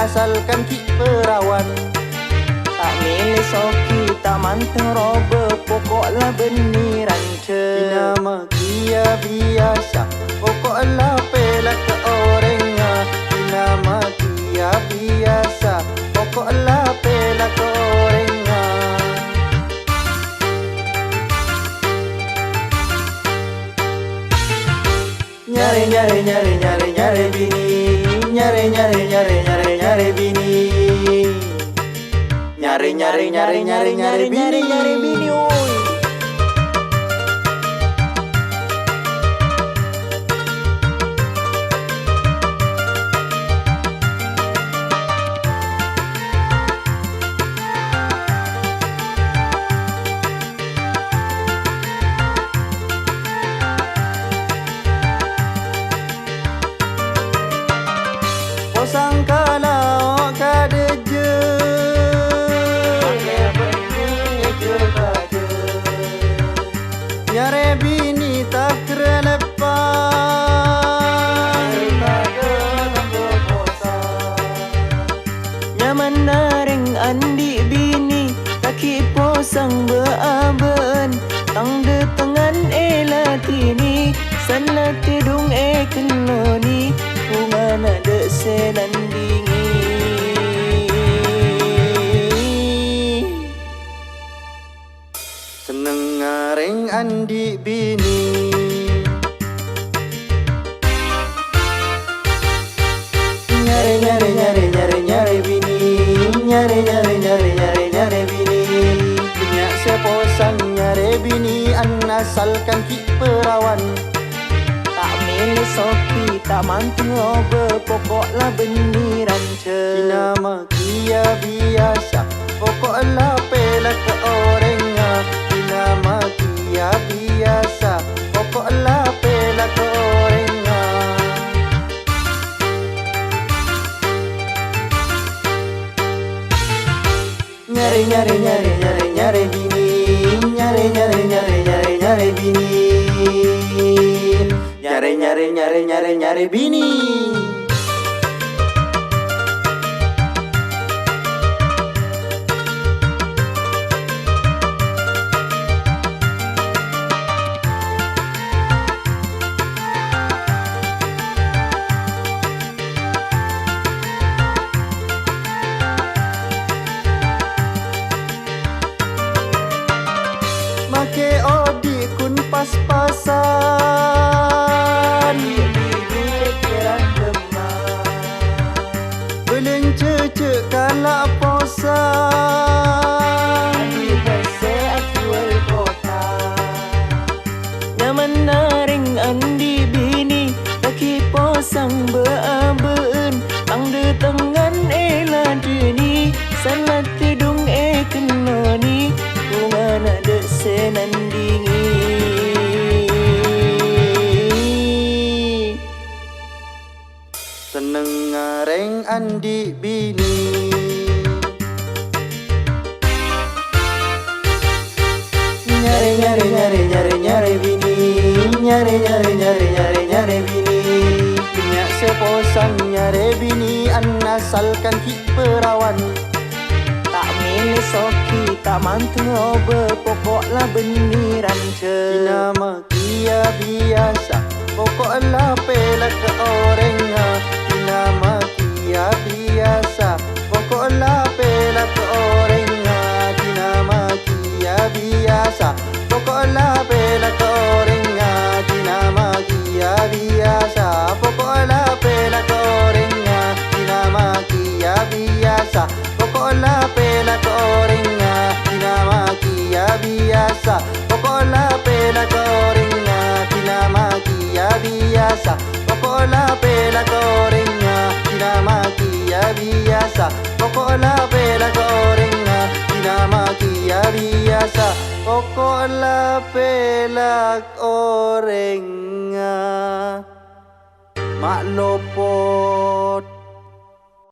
asalkan ki perawan. Tak milih soki, tak manteng roba, pokoklah beniran ce. Nama kia biasa, pokoklah pelak ke orangnya. Nama kia biasa, pokoklah pelak ke orangnya. Nyari nyari nyari nyari nyari bini, nyari nyari nyari nyari nyari bini, nyari nyari nyari nyari nyari bini, nyari bini oi. Sangkala kada je pakai bini je kada. Nyare bini tak kera lepas daripada nombor bosan. Nyaman naring andi bini, kaki posang beaben, tang de tengan elatini, sana tidung kenoni, bunga nada senandingi. Seneng ngareng andi bini, nyari nyari nyari nyari nyari bini, nyari nyari nyari nyari nyari bini. Punya seposang nyari bini, asalkan ki perawan. Tak milih soki, tak manteng roba, pokoklah beniran ce. Nama kia biasa, pokoklah pelak ke orangnya. Nama kia biasa, pokoklah pelak ke orangnya. Nyari nyari nyari nyari nyari bini, nyari nyari nyari nyari nyari bini, nyari nyari nyari nyari nyari bini. Make odi kun pas-pasan, bini keran demam, belum cecek kalak posan, di besek jual kota. Nyaman naring andi bini, kaki posang beaben, tang de tengan eladini, sana tidung kenoni, bunga nada senandingi. Seneng ngareng andi bini, nyari nyari nyari nyari nyari bini, nyari nyari nyari nyari nyari bini. Punya seposang nyari bini, asalkan ki perawan. Tak milih soki, tak manteng roba, pokoklah beniran ce. Nama kia biasa, pokoklah pelak ke orangnya. Nama kia biasa, pokoklah pelak ke orangnya. Nama kia biasa, pokoklah pelak ke orangnya. Nama kia biasa, pokoklah pelak ke orangnya. Nama kia biasa, pokoklah pelak ke orangnya. Nama kia biasa, pokoklah pelak ke orangnya. Nama kia biasa, pokoklah pelak ke orangnya. Nama kia biasa, pokoklah pelak ke orangnya. Nama kia biasa, pokoklah pelak orangnya. Mak lopo